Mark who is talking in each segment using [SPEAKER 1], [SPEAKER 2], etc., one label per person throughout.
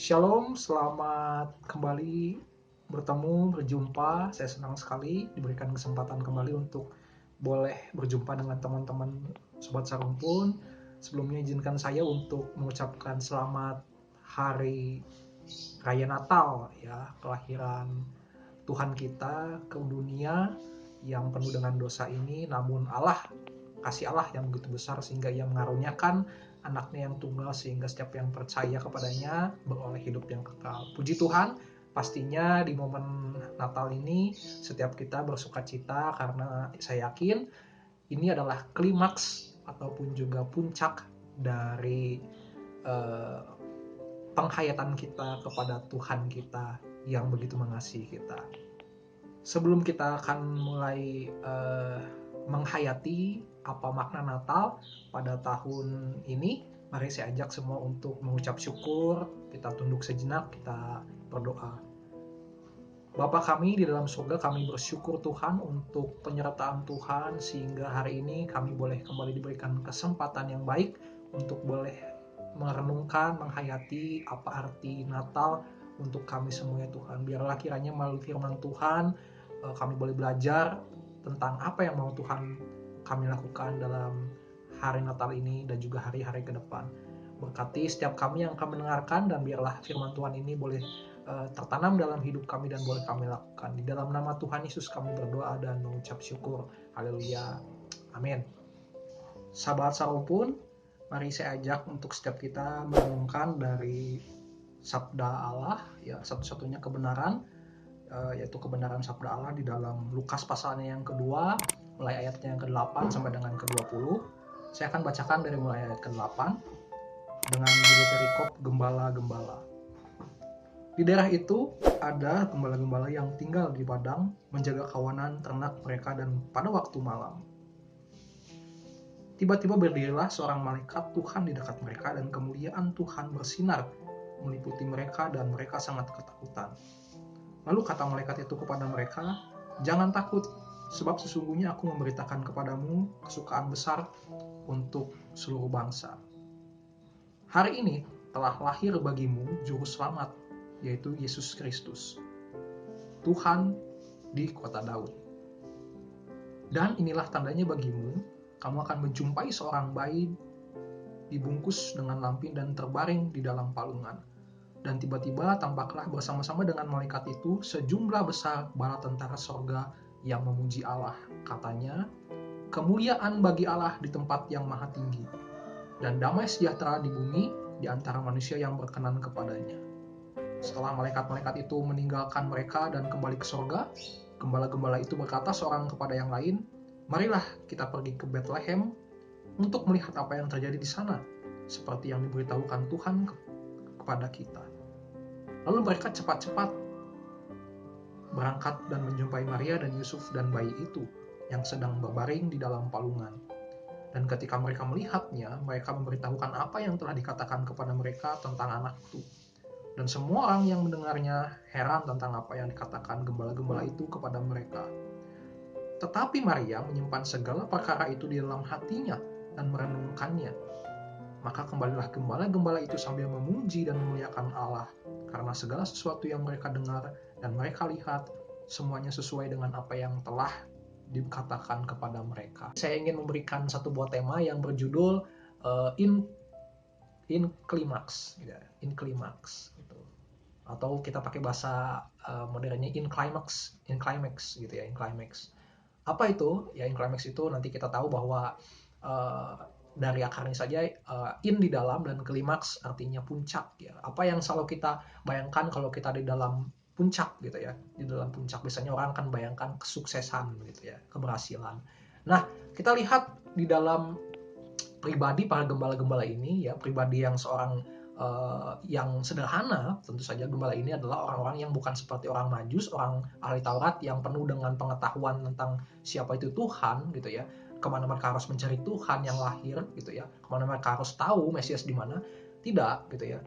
[SPEAKER 1] Shalom, selamat kembali berjumpa. Saya senang sekali diberikan kesempatan kembali untuk boleh berjumpa dengan teman-teman Sobat Sarumpun. Sebelumnya izinkan saya untuk mengucapkan selamat Hari Raya Natal, ya, kelahiran Tuhan kita ke dunia yang penuh dengan dosa ini, namun kasih Allah yang begitu besar sehingga ia mengaruniakan anaknya yang tunggal sehingga setiap yang percaya kepadanya beroleh hidup yang kekal. Puji Tuhan, pastinya di momen Natal ini setiap kita bersuka cita karena saya yakin ini adalah klimaks ataupun juga puncak dari eh, penghayatan kita kepada Tuhan kita yang begitu mengasihi kita. Sebelum kita akan mulai menghayati apa makna Natal pada tahun ini, mari saya ajak semua untuk mengucap syukur. Kita tunduk sejenak, kita berdoa. Bapa kami di dalam surga, kami bersyukur Tuhan untuk penyertaan Tuhan sehingga hari ini kami boleh kembali diberikan kesempatan yang baik untuk boleh merenungkan, menghayati apa arti Natal untuk kami semua ya Tuhan. Biarlah kiranya melalui firman Tuhan kami boleh belajar tentang apa yang mau Tuhan kami lakukan dalam hari Natal ini dan juga hari-hari ke depan. Berkati setiap kami yang akan mendengarkan dan biarlah firman Tuhan ini boleh tertanam dalam hidup kami dan boleh kami lakukan. Di dalam nama Tuhan Yesus kami berdoa dan mengucap syukur. Haleluya. Amin. Sahabat Sarumpun, mari saya ajak untuk setiap kita merenungkan dari sabda Allah, ya, satu-satunya kebenaran, yaitu kebenaran sabda Allah di dalam Lukas pasalnya yang kedua, mulai ayatnya yang ke-8 sampai dengan ke-20. Saya akan bacakan dari mulai ayat ke-8 dengan judul perikop Gembala-Gembala. Di daerah itu ada gembala-gembala yang tinggal di padang menjaga kawanan ternak mereka dan pada waktu malam. Tiba-tiba berdirilah seorang malaikat Tuhan di dekat mereka dan kemuliaan Tuhan bersinar meliputi mereka dan mereka sangat ketakutan. Lalu kata malaikat itu kepada mereka, "Jangan takut, sebab sesungguhnya aku memberitakan kepadamu kesukaan besar untuk seluruh bangsa. Hari ini telah lahir bagimu juru selamat, yaitu Yesus Kristus, Tuhan di kota Daud. Dan inilah tandanya bagimu, kamu akan menjumpai seorang bayi dibungkus dengan lampin dan terbaring di dalam palungan. Dan tiba-tiba tampaklah bersama-sama dengan malaikat itu sejumlah besar bala tentara sorga yang memuji Allah. Katanya, kemuliaan bagi Allah di tempat yang maha tinggi, dan damai sejahtera di bumi di antara manusia yang berkenan kepadanya." Setelah malaikat-malaikat itu meninggalkan mereka dan kembali ke sorga, gembala-gembala itu berkata seorang kepada yang lain, "Marilah kita pergi ke Bethlehem untuk melihat apa yang terjadi di sana, seperti yang diberitahukan Tuhan kepada kita." Lalu mereka cepat-cepat berangkat dan menjumpai Maria dan Yusuf dan bayi itu yang sedang berbaring di dalam palungan. Dan ketika mereka melihatnya, mereka memberitahukan apa yang telah dikatakan kepada mereka tentang anak itu. Dan semua orang yang mendengarnya heran tentang apa yang dikatakan gembala-gembala itu kepada mereka. Tetapi Maria menyimpan segala perkara itu di dalam hatinya dan merenungkannya. Maka kembalilah gembala-gembala itu sambil memuji dan memuliakan Allah, karena segala sesuatu yang mereka dengar dan mereka lihat, semuanya sesuai dengan apa yang telah dikatakan kepada mereka. Saya ingin memberikan satu buah tema yang berjudul in climax, in climax, gitu. Atau kita pakai bahasa modernnya in climax, gitu ya, in climax. Apa itu? Ya, in climax itu nanti kita tahu bahwa dari akarnya saja in di dalam dan klimaks artinya puncak ya. Apa yang selalu kita bayangkan kalau kita di dalam puncak gitu ya. Di dalam puncak biasanya orang akan bayangkan kesuksesan gitu ya, keberhasilan. Nah, kita lihat di dalam pribadi para gembala-gembala ini ya, pribadi yang seorang yang sederhana. Tentu saja gembala ini adalah orang-orang yang bukan seperti orang Majus, orang ahli Taurat yang penuh dengan pengetahuan tentang siapa itu Tuhan gitu ya, kemana mereka harus mencari Tuhan yang lahir gitu ya, kemana mereka harus tahu Mesias di mana. Tidak gitu ya,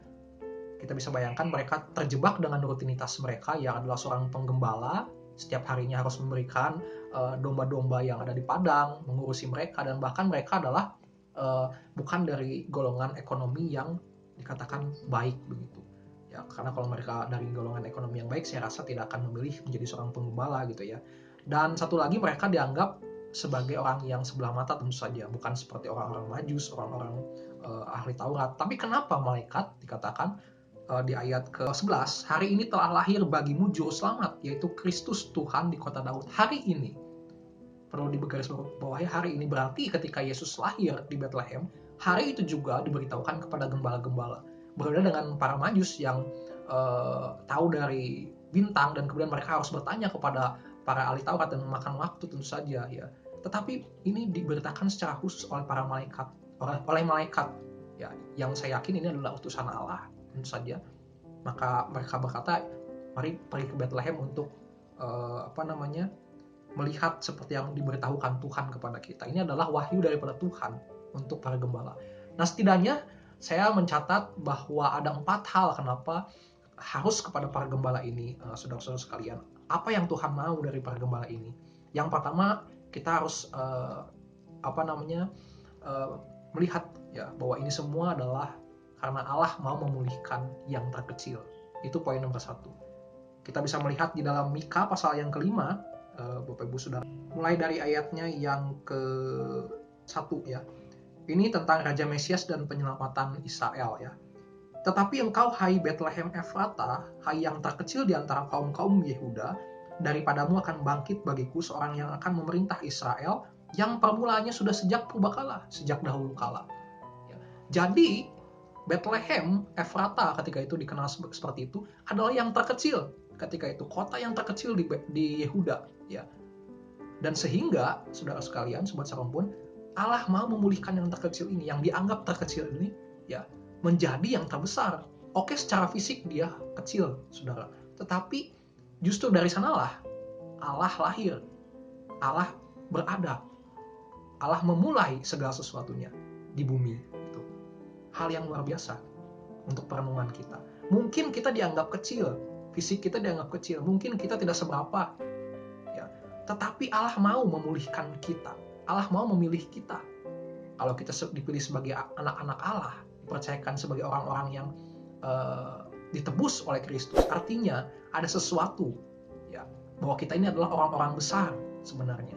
[SPEAKER 1] kita bisa bayangkan mereka terjebak dengan rutinitas mereka yang adalah seorang penggembala. Setiap harinya harus memberikan domba-domba yang ada di padang, mengurusi mereka, dan bahkan mereka adalah bukan dari golongan ekonomi yang dikatakan baik begitu. Ya, karena kalau mereka dari golongan ekonomi yang baik, saya rasa tidak akan memilih menjadi seorang penggembala gitu ya. Dan satu lagi, mereka dianggap sebagai orang yang sebelah mata tentu saja, bukan seperti orang-orang Majus, orang-orang ahli Taurat. Tapi kenapa malaikat dikatakan di ayat ke-11, hari ini telah lahir bagimu juru selamat, yaitu Kristus Tuhan di kota Daud. Hari ini, perlu digarisbawahi, hari ini berarti ketika Yesus lahir di Bethlehem, hari itu juga diberitahukan kepada gembala-gembala. Berbeda dengan para Majus yang tahu dari bintang dan kemudian mereka harus bertanya kepada para ahli Taurat dan memakan waktu tentu saja ya. Tetapi ini diberitakan secara khusus oleh para malaikat, oleh malaikat ya, yang saya yakin ini adalah utusan Allah tentu saja. Maka mereka berkata, mari pergi ke Bethlehem untuk melihat seperti yang diberitahukan Tuhan kepada kita. Ini adalah wahyu daripada Tuhan untuk para gembala. Nah, setidaknya saya mencatat bahwa ada 4 hal kenapa harus kepada para gembala ini, saudara-saudara sekalian. Apa yang Tuhan mau dari para gembala ini? Yang pertama, kita harus melihat ya bahwa ini semua adalah karena Allah mau memulihkan yang terkecil. Itu poin nomor 1. Kita bisa melihat di dalam Mika pasal yang kelima, Bapak Ibu Saudara, mulai dari ayatnya yang ke-1 ya. Ini tentang Raja Mesias dan penyelamatan Israel ya. Tetapi engkau, hai Bethlehem Efrata, hai yang terkecil di antara kaum-kaum Yehuda, daripadamu akan bangkit bagiku seorang yang akan memerintah Israel, yang permulaannya sudah sejak purbakala, sejak dahulu kala. Ya. Jadi Bethlehem Efrata ketika itu dikenal seperti itu adalah yang terkecil ketika itu, kota yang terkecil di Yehuda ya. Dan sehingga saudara sekalian, sobat Sarompun, Allah mau memulihkan yang terkecil ini, yang dianggap terkecil ini ya, menjadi yang terbesar. Oke, secara fisik dia kecil, saudara, tetapi justru dari sanalah Allah lahir, Allah berada, Allah memulai segala sesuatunya di bumi. Itu hal yang luar biasa untuk perenungan kita. Mungkin kita dianggap kecil, fisik kita dianggap kecil, mungkin kita tidak seberapa ya, tetapi Allah mau memulihkan kita, Allah mau memilih kita. Kalau kita dipilih sebagai anak-anak Allah, dipercayakan sebagai orang-orang yang ditebus oleh Kristus, artinya ada sesuatu ya, bahwa kita ini adalah orang-orang besar sebenarnya,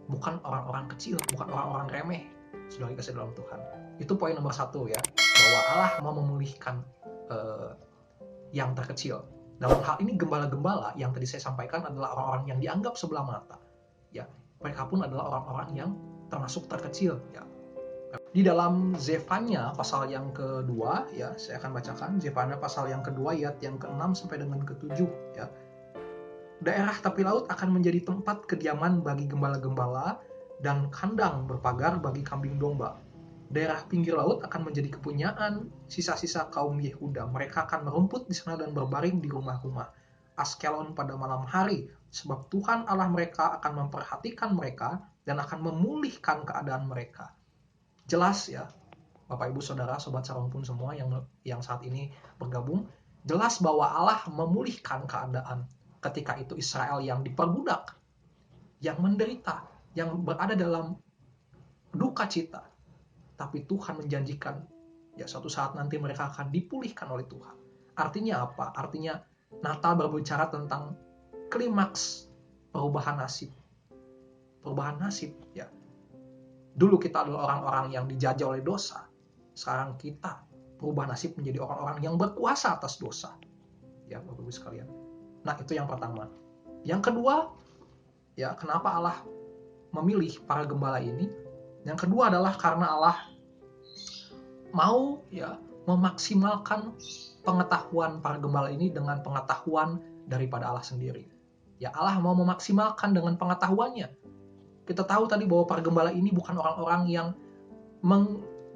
[SPEAKER 1] bukan orang-orang kecil, bukan orang-orang remeh, sudah dikasih dalam Tuhan. Itu poin nomor 1 ya, bahwa Allah mau memulihkan yang terkecil. Dalam hal ini gembala-gembala yang tadi saya sampaikan adalah orang-orang yang dianggap sebelah mata ya, mereka pun adalah orang-orang yang termasuk terkecil ya. Di dalam Zefanya pasal yang kedua ya, saya akan bacakan Zefanya pasal yang kedua ayat yang ke-6 sampai dengan ke-7 ya. Daerah tepi laut akan menjadi tempat kediaman bagi gembala-gembala dan kandang berpagar bagi kambing domba. Daerah pinggir laut akan menjadi kepunyaan sisa-sisa kaum Yehuda. Mereka akan merumput di sana dan berbaring di rumah-rumah Askelon pada malam hari, sebab Tuhan Allah mereka akan memperhatikan mereka dan akan memulihkan keadaan mereka. Jelas ya, Bapak Ibu Saudara, Sobat Sarompun semua yang saat ini bergabung, jelas bahwa Allah memulihkan keadaan ketika itu Israel yang diperbudak, yang menderita, yang berada dalam duka cita. Tapi Tuhan menjanjikan ya suatu saat nanti mereka akan dipulihkan oleh Tuhan. Artinya apa? Artinya Natal berbicara tentang klimaks perubahan nasib. Perubahan nasib ya. Dulu kita adalah orang-orang yang dijajah oleh dosa. Sekarang kita berubah nasib menjadi orang-orang yang berkuasa atas dosa. Ya, Bapak-Ibu sekalian. Nah, itu yang pertama. Yang kedua, ya kenapa Allah memilih para gembala ini? Yang kedua adalah karena Allah mau ya memaksimalkan pengetahuan para gembala ini dengan pengetahuan daripada Allah sendiri. Ya, Allah mau memaksimalkan dengan pengetahuannya. Kita tahu tadi bahwa para gembala ini bukan orang-orang yang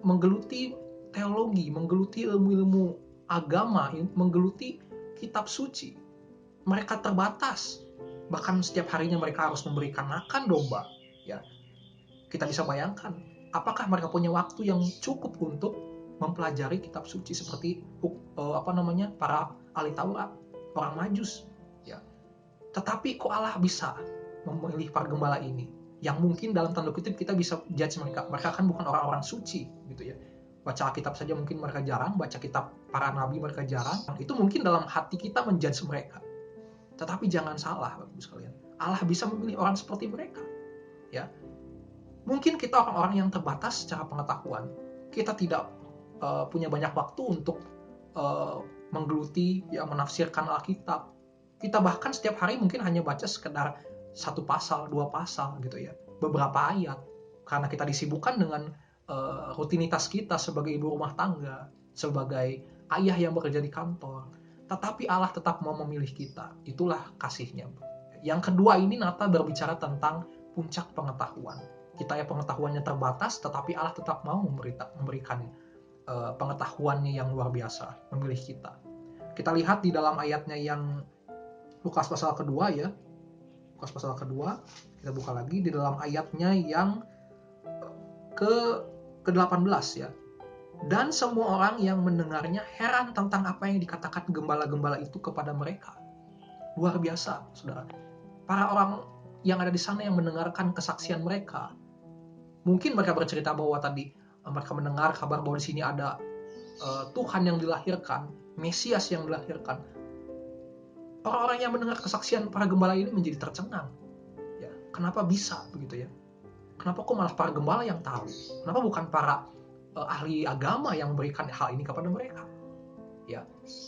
[SPEAKER 1] menggeluti teologi, menggeluti ilmu-ilmu agama, menggeluti kitab suci. Mereka terbatas. Bahkan setiap harinya mereka harus memberikan makan domba. Ya, kita bisa bayangkan, apakah mereka punya waktu yang cukup untuk mempelajari kitab suci seperti para ahli Taurat, orang Majus ya. Tetapi kok Allah bisa memilih para gembala ini yang mungkin dalam tanda kutip kita bisa judge mereka kan bukan orang-orang suci gitu ya. Baca Alkitab saja mungkin mereka jarang, baca kitab para nabi mereka jarang, itu mungkin dalam hati kita menjudge mereka. Tetapi jangan salah Bapak Ibu sekalian, Allah bisa memilih orang seperti mereka. Ya, mungkin kita orang-orang yang terbatas secara pengetahuan, kita tidak punya banyak waktu untuk menggeluti, ya, menafsirkan Alkitab. Kita bahkan setiap hari mungkin hanya baca sekedar 1 pasal, 2 pasal gitu ya, beberapa ayat, karena kita disibukkan dengan rutinitas kita sebagai ibu rumah tangga, sebagai ayah yang bekerja di kantor. Tetapi Allah tetap mau memilih kita. Itulah kasih-Nya. Yang kedua ini Natal berbicara tentang puncak pengetahuan. Kita ya pengetahuannya terbatas, tetapi Allah tetap mau memberikan pengetahuannya yang luar biasa, memilih kita. Kita lihat di dalam ayatnya yang Lukas pasal kedua ya. Lukas pasal kedua, kita buka lagi di dalam ayatnya yang ke-18 ya. Dan semua orang yang mendengarnya heran tentang apa yang dikatakan gembala-gembala itu kepada mereka. Luar biasa, saudara. Para orang yang ada di sana yang mendengarkan kesaksian mereka, mungkin mereka bercerita bahwa tadi mereka mendengar kabar bahwa di sini ada Tuhan yang dilahirkan, Mesias yang dilahirkan. Orang-orang yang mendengar kesaksian para gembala ini menjadi tercengang. Ya, kenapa bisa begitu ya? Kenapa kok malah para gembala yang tahu? Kenapa bukan para ahli agama yang memberikan hal ini kepada mereka? Ya,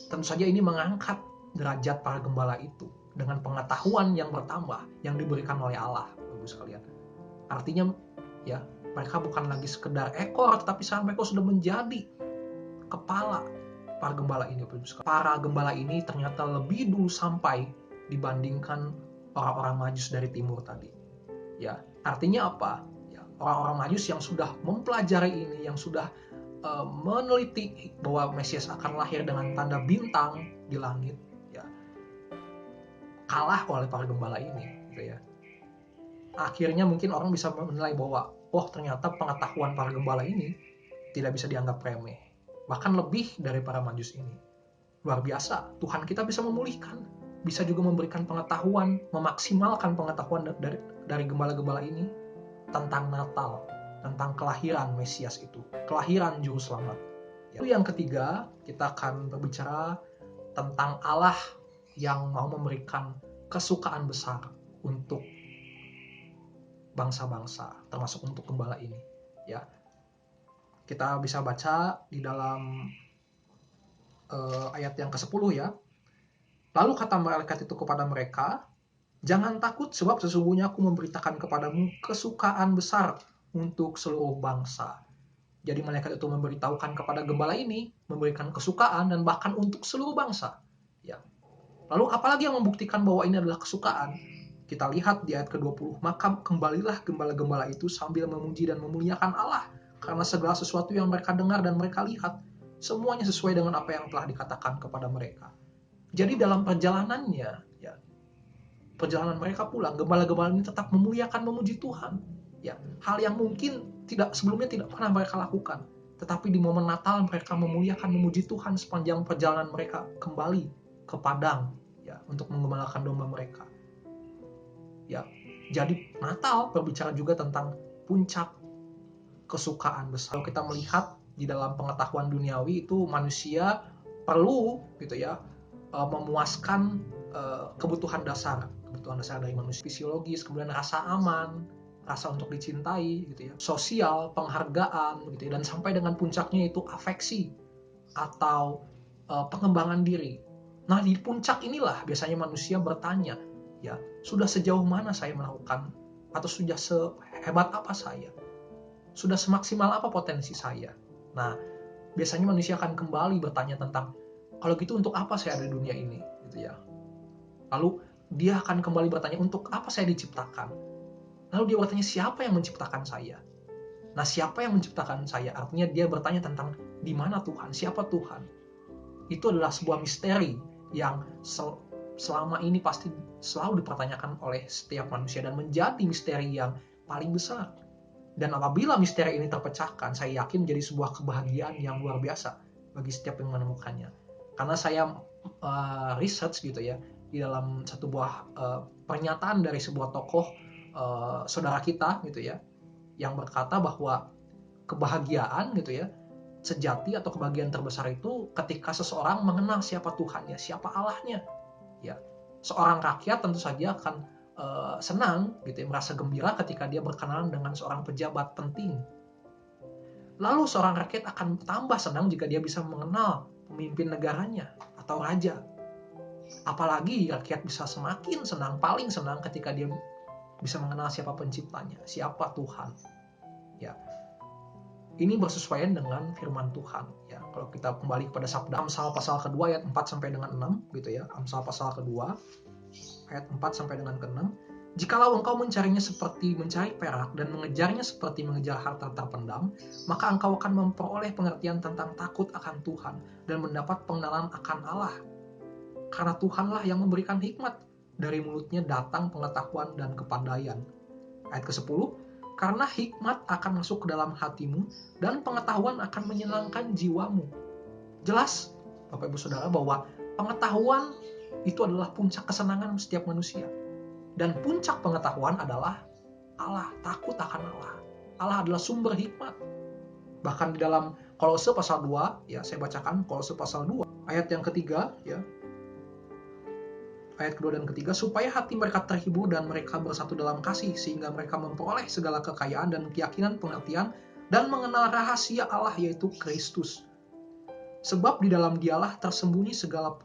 [SPEAKER 1] tentu saja ini mengangkat derajat para gembala itu dengan pengetahuan yang bertambah yang diberikan oleh Allah, Bapak sekalian. Artinya, ya, mereka bukan lagi sekedar ekor, tetapi sekarang mereka sudah menjadi kepala para gembala ini. Para gembala ini ternyata lebih dulu sampai dibandingkan orang-orang Majus dari timur tadi. Ya, artinya apa? Ya, orang-orang Majus yang sudah mempelajari ini, yang sudah meneliti bahwa Mesias akan lahir dengan tanda bintang di langit, ya, kalah oleh para gembala ini, gitu ya. Akhirnya mungkin orang bisa menilai bahwa, oh ternyata pengetahuan para gembala ini tidak bisa dianggap remeh, bahkan lebih dari para Majus ini. Luar biasa, Tuhan kita bisa memulihkan, bisa juga memberikan pengetahuan, memaksimalkan pengetahuan dari gembala-gembala ini tentang Natal, tentang kelahiran Mesias itu, kelahiran Juru Selamat. Itu yang ketiga, kita akan berbicara tentang Allah yang mau memberikan kesukaan besar untuk bangsa-bangsa, termasuk untuk gembala ini. Ya, kita bisa baca di dalam ayat yang ke-10 ya. Lalu kata malaikat itu kepada mereka, jangan takut sebab sesungguhnya aku memberitakan kepadamu kesukaan besar untuk seluruh bangsa. Jadi malaikat itu memberitahukan kepada gembala ini, memberikan kesukaan dan bahkan untuk seluruh bangsa. Ya. Lalu apalagi yang membuktikan bahwa ini adalah kesukaan? Kita lihat di ayat ke-20, maka kembalilah gembala-gembala itu sambil memuji dan memuliakan Allah, karena segala sesuatu yang mereka dengar dan mereka lihat, semuanya sesuai dengan apa yang telah dikatakan kepada mereka. Jadi dalam perjalanannya, ya, perjalanan mereka pulang, gembala-gembala ini tetap memuliakan, memuji Tuhan. Ya, hal yang mungkin sebelumnya tidak pernah mereka lakukan, tetapi di momen Natal mereka memuliakan, memuji Tuhan sepanjang perjalanan mereka kembali ke padang, ya, untuk menggembalakan domba mereka. Ya, jadi Natal berbicara juga tentang puncak kesukaan besar. Kalau kita melihat di dalam pengetahuan duniawi itu manusia perlu gitu ya memuaskan kebutuhan dasar dari manusia, fisiologis, kemudian rasa aman, rasa untuk dicintai gitu ya, sosial, penghargaan gitu ya, dan sampai dengan puncaknya itu afeksi atau pengembangan diri. Nah, di puncak inilah biasanya manusia bertanya, ya, sudah sejauh mana saya melakukan, atau sudah sehebat apa saya, sudah semaksimal apa potensi saya. Nah, biasanya manusia akan kembali bertanya tentang, kalau gitu untuk apa saya ada di dunia ini, gitu ya. Lalu dia akan kembali bertanya, untuk apa saya diciptakan? Lalu dia bertanya, siapa yang menciptakan saya? Nah, siapa yang menciptakan saya? Artinya dia bertanya tentang di mana Tuhan, siapa Tuhan? Itu adalah sebuah misteri yang selama ini pasti selalu dipertanyakan oleh setiap manusia dan menjadi misteri yang paling besar. Dan apabila misteri ini terpecahkan, saya yakin menjadi sebuah kebahagiaan yang luar biasa bagi setiap yang menemukannya. Karena saya research gitu ya, di dalam satu buah pernyataan dari sebuah tokoh saudara kita gitu ya, yang berkata bahwa kebahagiaan gitu ya sejati atau kebahagiaan terbesar itu ketika seseorang mengenal siapa Tuhannya, siapa Allahnya. Ya, seorang rakyat tentu saja akan senang gitu ya, merasa gembira ketika dia berkenalan dengan seorang pejabat penting. Lalu seorang rakyat akan tambah senang jika dia bisa mengenal pemimpin negaranya atau raja. Apalagi rakyat bisa semakin senang, paling senang ketika dia bisa mengenal siapa penciptanya, siapa Tuhan. Ya, ini bersesuaian dengan firman Tuhan. Ya, kalau kita kembali kepada sabda Amsal pasal kedua ayat 4 sampai dengan 6 gitu ya. Amsal pasal kedua ayat 4 sampai dengan ke-6. Jikalau engkau mencarinya seperti mencari perak dan mengejarnya seperti mengejar harta terpendam, maka engkau akan memperoleh pengertian tentang takut akan Tuhan dan mendapat pengenalan akan Allah. Karena Tuhanlah yang memberikan hikmat, dari mulutnya datang pengetahuan dan kepandaian. Ayat ke-10, karena hikmat akan masuk ke dalam hatimu dan pengetahuan akan menyenangkan jiwamu. Jelas, Bapak Ibu Saudara, bahwa pengetahuan itu adalah puncak kesenangan setiap manusia. Dan puncak pengetahuan adalah Allah, takut akan Allah. Allah adalah sumber hikmat. Bahkan di dalam Kolose pasal 2, ya saya bacakan Kolose pasal 2, ayat yang ketiga, ya. Ayat kedua dan ketiga, supaya hati mereka terhibur dan mereka bersatu dalam kasih, sehingga mereka memperoleh segala kekayaan dan keyakinan pengertian dan mengenal rahasia Allah, yaitu Kristus. Sebab di dalam Dialah tersembunyi segala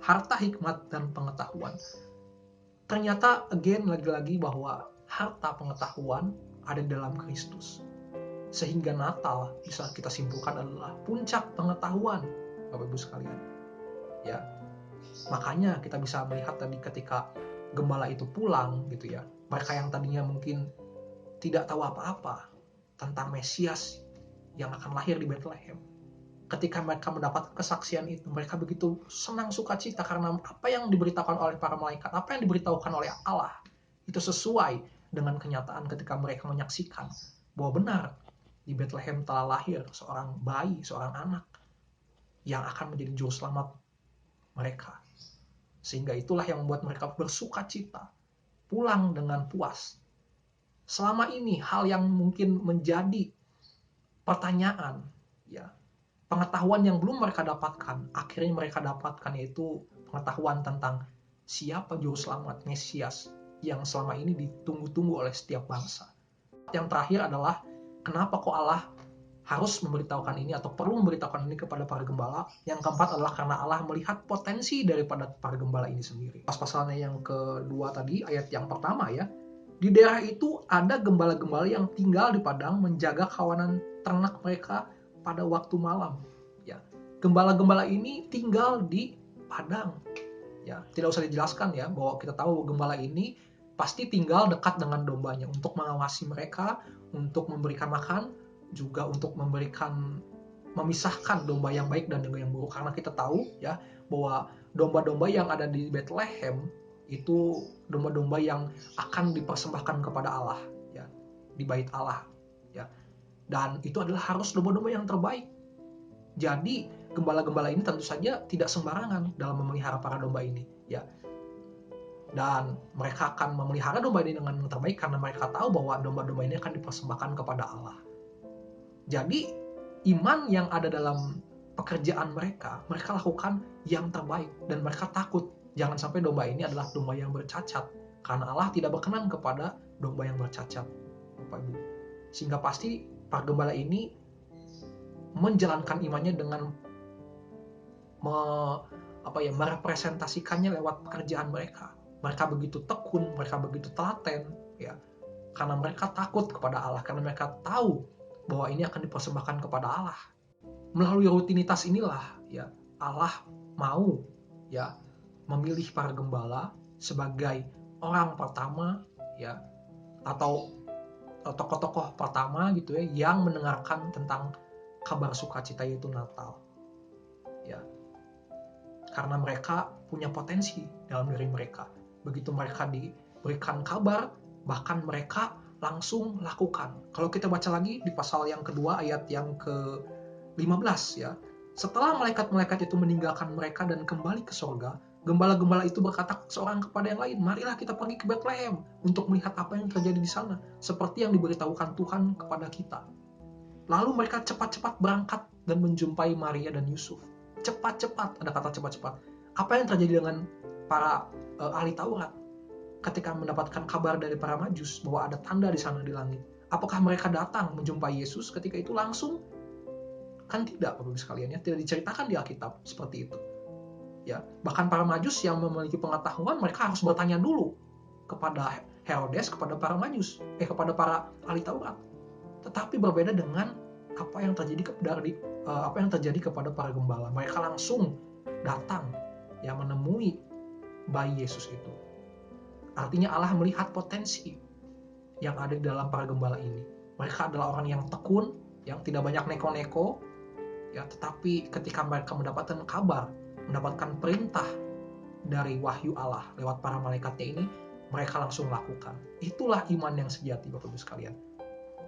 [SPEAKER 1] harta hikmat dan pengetahuan. Ternyata lagi-lagi bahwa harta pengetahuan ada di dalam Kristus. Sehingga Natal bisa kita simpulkan adalah puncak pengetahuan, Bapak Ibu sekalian. Ya. Makanya kita bisa melihat tadi ketika gembala itu pulang gitu ya. Mereka yang tadinya mungkin tidak tahu apa-apa tentang Mesias yang akan lahir di Bethlehem. Ketika mereka mendapat kesaksian itu, mereka begitu senang sukacita karena apa yang diberitahukan oleh para malaikat, apa yang diberitahukan oleh Allah, itu sesuai dengan kenyataan ketika mereka menyaksikan bahwa benar di Bethlehem telah lahir seorang bayi, seorang anak yang akan menjadi juru selamat mereka. Sehingga itulah yang membuat mereka bersukacita, pulang dengan puas. Selama ini hal yang mungkin menjadi pertanyaan, ya, pengetahuan yang belum mereka dapatkan, akhirnya mereka dapatkan, yaitu pengetahuan tentang siapa juru selamat Mesias yang selama ini ditunggu-tunggu oleh setiap bangsa. Yang terakhir adalah kenapa kok Allah harus memberitahukan ini atau perlu memberitahukan ini kepada para gembala. Yang keempat adalah karena Allah melihat potensi daripada para gembala ini sendiri. Pasalnya yang kedua tadi, ayat yang pertama ya, di daerah itu ada gembala-gembala yang tinggal di padang menjaga kawanan ternak mereka pada waktu malam. Ya, gembala-gembala ini tinggal di padang. Ya, tidak usah dijelaskan ya bahwa kita tahu gembala ini pasti tinggal dekat dengan dombanya untuk mengawasi mereka, untuk memberikan makan, juga untuk memisahkan domba yang baik dan domba yang buruk. Karena kita tahu ya bahwa domba-domba yang ada di Bethlehem itu domba-domba yang akan dipersembahkan kepada Allah ya, di bait Allah ya. Dan itu adalah harus domba-domba yang terbaik. Jadi gembala-gembala ini tentu saja tidak sembarangan dalam memelihara para domba ini ya. Dan mereka akan memelihara domba ini dengan yang terbaik karena mereka tahu bahwa domba-domba ini akan dipersembahkan kepada Allah. Jadi iman yang ada dalam pekerjaan mereka lakukan yang terbaik dan mereka takut jangan sampai domba ini adalah domba yang bercacat, karena Allah tidak berkenan kepada domba yang bercacat, Bapak Ibu. Sehingga pasti para gembala ini menjalankan imannya dengan merepresentasikannya lewat pekerjaan mereka. Mereka begitu tekun, mereka begitu telaten ya, karena mereka takut kepada Allah, karena mereka tahu bahwa ini akan dipersembahkan kepada Allah. Melalui rutinitas inilah ya Allah mau ya memilih para gembala sebagai orang pertama ya, atau tokoh-tokoh pertama gitu ya yang mendengarkan tentang kabar sukacita, yaitu Natal ya. Karena mereka punya potensi dalam diri mereka. Begitu mereka diberikan kabar, bahkan mereka langsung lakukan. Kalau kita baca lagi di pasal yang kedua ayat yang ke-15 ya. Setelah malaikat-malaikat itu meninggalkan mereka dan kembali ke surga, gembala-gembala itu berkata seorang kepada yang lain, marilah kita pergi ke Bethlehem untuk melihat apa yang terjadi di sana, seperti yang diberitahukan Tuhan kepada kita. Lalu mereka cepat-cepat berangkat dan menjumpai Maria dan Yusuf. Cepat-cepat, ada kata cepat-cepat. Apa yang terjadi dengan para ahli Taurat ketika mendapatkan kabar dari para Majus bahwa ada tanda di sana di langit? Apakah mereka datang menjumpai Yesus ketika itu langsung? Kan tidak, Bapak Ibu sekalian, ya, tidak diceritakan di Alkitab seperti itu. Ya, bahkan para Majus yang memiliki pengetahuan, mereka harus bertanya dulu kepada Herodes, kepada para Majus, kepada para ahli Taurat. Tetapi berbeda dengan apa yang terjadi kepada para gembala. Mereka langsung datang yang menemui bayi Yesus itu. Artinya Allah melihat potensi yang ada di dalam para gembala ini. Mereka adalah orang yang tekun, yang tidak banyak neko-neko, ya, tetapi ketika mereka mendapatkan kabar, mendapatkan perintah dari wahyu Allah lewat para malaikatnya ini, mereka langsung lakukan. Itulah iman yang sejati, Bapak Ibu sekalian.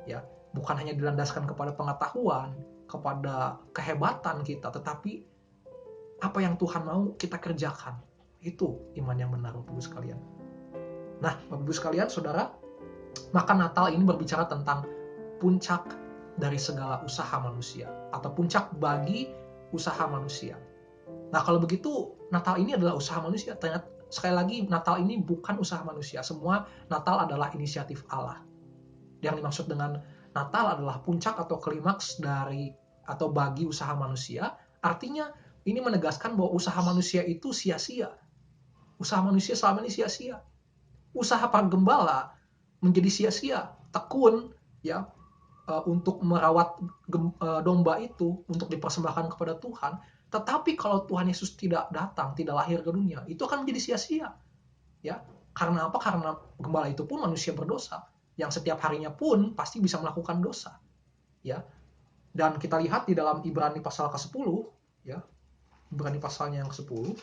[SPEAKER 1] Ya, bukan hanya dilandaskan kepada pengetahuan, kepada kehebatan kita, tetapi apa yang Tuhan mau kita kerjakan. Itu iman yang benar, Bapak Ibu sekalian. Nah, Bapak Ibu sekalian, saudara, maka Natal ini berbicara tentang puncak dari segala usaha manusia, atau puncak bagi usaha manusia. Nah, kalau begitu Natal ini adalah usaha manusia. Ternyata sekali lagi, Natal ini bukan usaha manusia. Semua Natal adalah inisiatif Allah. Yang dimaksud dengan Natal adalah puncak atau klimaks dari atau bagi usaha manusia. Artinya ini menegaskan bahwa usaha manusia itu sia-sia. Usaha manusia selama ini sia-sia. Usaha para gembala menjadi sia-sia, tekun, ya, untuk merawat domba itu untuk dipersembahkan kepada Tuhan. Tetapi kalau Tuhan Yesus tidak datang, tidak lahir ke dunia, itu akan menjadi sia-sia. Ya, karena apa? Karena gembala itu pun manusia berdosa, yang setiap harinya pun pasti bisa melakukan dosa. Ya. Dan kita lihat di dalam Ibrani pasal ke-10, ya. Ibrani pasalnya yang ke-10,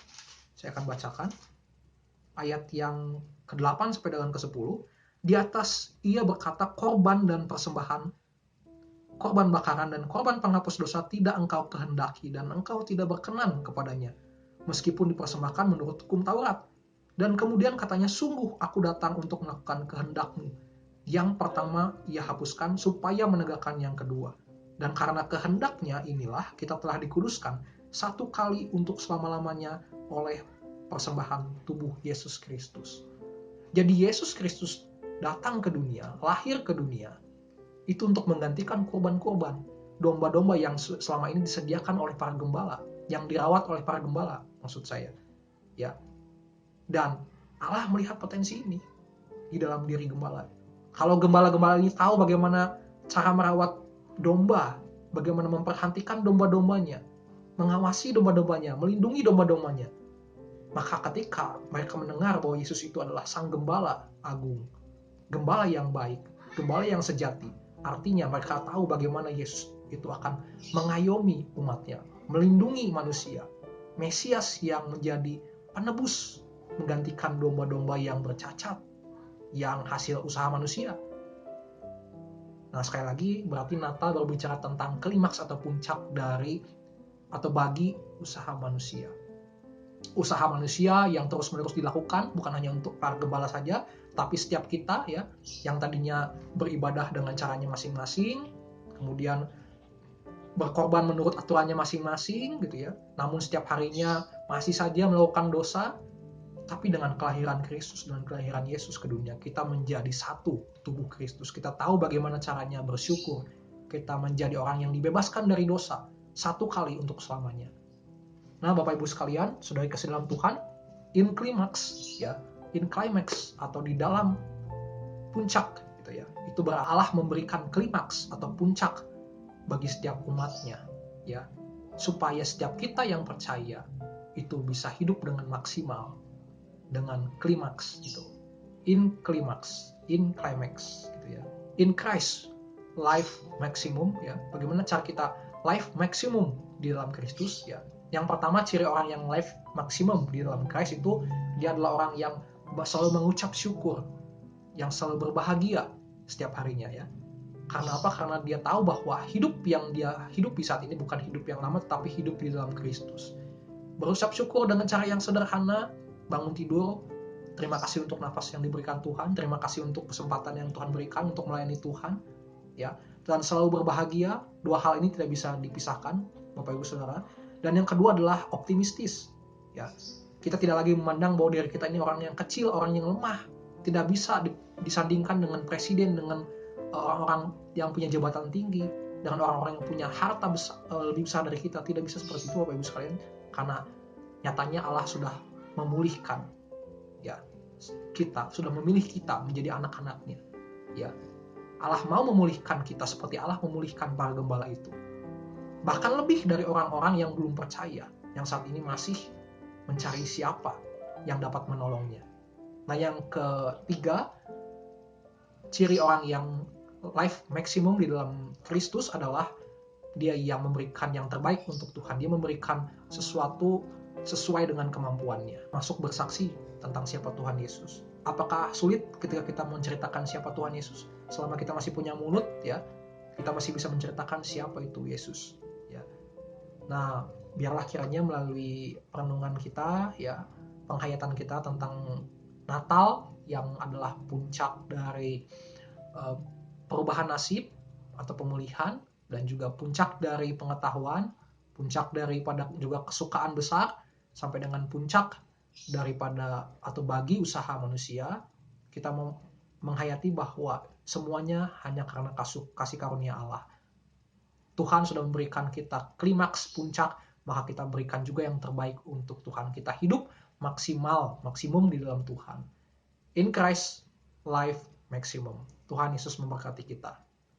[SPEAKER 1] saya akan bacakan ayat yang ke-8 sampai dengan ke-10. Di atas ia berkata, korban dan persembahan, korban bakaran dan korban penghapus dosa tidak engkau kehendaki, dan engkau tidak berkenan kepadanya, meskipun dipersembahkan menurut hukum Taurat. Dan kemudian katanya, sungguh aku datang untuk melakukan kehendakmu. Yang pertama ia hapuskan supaya menegakkan yang kedua. Dan karena kehendaknya inilah kita telah dikuduskan satu kali untuk selama-lamanya oleh persembahan tubuh Yesus Kristus. Jadi Yesus Kristus datang ke dunia, lahir ke dunia, itu untuk menggantikan korban-korban, domba-domba yang selama ini disediakan oleh para gembala, yang dirawat oleh para gembala, maksud saya. Ya. Dan Allah melihat potensi ini di dalam diri gembala. Kalau gembala-gembala ini tahu bagaimana cara merawat domba, bagaimana memperhatikan domba-dombanya, mengawasi domba-dombanya, melindungi domba-dombanya, maka ketika mereka mendengar bahwa Yesus itu adalah sang gembala agung, gembala yang baik, gembala yang sejati, artinya mereka tahu bagaimana Yesus itu akan mengayomi umatnya, melindungi manusia, Mesias yang menjadi penebus, menggantikan domba-domba yang bercacat, yang hasil usaha manusia. Nah, sekali lagi, berarti Natal berbicara tentang klimaks atau puncak dari atau bagi usaha manusia. Usaha manusia yang terus-menerus dilakukan, bukan hanya untuk para gembala saja, tapi setiap kita, ya, yang tadinya beribadah dengan caranya masing-masing, kemudian berkorban menurut aturannya masing-masing, gitu ya. Namun setiap harinya masih saja melakukan dosa. Tapi dengan kelahiran Kristus, dengan kelahiran Yesus ke dunia, kita menjadi satu tubuh Kristus. Kita tahu bagaimana caranya bersyukur. Kita menjadi orang yang dibebaskan dari dosa satu kali untuk selamanya. Nah, Bapak Ibu sekalian, saudara kasih dalam Tuhan, in climax, ya, in climax atau di dalam puncak, gitu ya. Itu berarti Allah memberikan klimaks atau puncak bagi setiap umatnya, ya, supaya setiap kita yang percaya itu bisa hidup dengan maksimal, dengan klimaks gitu. In climax, in climax gitu ya. In Christ, life maximum, ya. Bagaimana cara kita life maximum di dalam Kristus, ya. Yang pertama, ciri orang yang life maximum di dalam Christ itu dia adalah orang yang selalu mengucap syukur, yang selalu berbahagia setiap harinya, ya. Karena apa? Karena dia tahu bahwa hidup yang dia hidupi saat ini bukan hidup yang lama, tetapi hidup di dalam Kristus. Berucap syukur dengan cara yang sederhana, bangun tidur, terima kasih untuk nafas yang diberikan Tuhan, terima kasih untuk kesempatan yang Tuhan berikan untuk melayani Tuhan, ya. dan selalu berbahagia. Dua hal ini tidak bisa dipisahkan, Bapak Ibu Saudara. Dan yang kedua adalah optimistis. Ya, kita tidak lagi memandang bahwa diri kita ini orang yang kecil, orang yang lemah. Tidak bisa disandingkan dengan presiden, dengan orang-orang yang punya jabatan tinggi, dengan orang-orang yang punya harta lebih besar dari kita. Tidak bisa seperti itu, Bapak Ibu sekalian, karena nyatanya Allah sudah memulihkan, ya, kita sudah memilih kita menjadi anak-anaknya. Ya, Allah mau memulihkan kita seperti Allah memulihkan para gembala itu. Bahkan lebih dari orang-orang yang belum percaya, yang saat ini masih mencari siapa yang dapat menolongnya. Nah, yang ketiga, ciri orang yang life maksimum di dalam Kristus adalah dia yang memberikan yang terbaik untuk Tuhan. Dia memberikan sesuatu sesuai dengan kemampuannya. Masuk bersaksi tentang siapa Tuhan Yesus. Apakah sulit ketika kita menceritakan siapa Tuhan Yesus? Selama kita masih punya mulut, ya, kita masih bisa menceritakan siapa itu Yesus. Ya. Nah, biarlah kiranya melalui perenungan kita, ya, penghayatan kita tentang Natal yang adalah puncak dari perubahan nasib atau pemulihan, dan juga puncak dari pengetahuan, puncak daripada juga kesukaan besar, sampai dengan puncak daripada atau bagi usaha manusia, kita menghayati bahwa semuanya hanya karena kasih karunia Allah. Tuhan sudah memberikan kita klimaks puncak, maka kita berikan juga yang terbaik untuk Tuhan. Kita hidup maksimum di dalam Tuhan. In Christ, life maximum. Tuhan Yesus memberkati kita.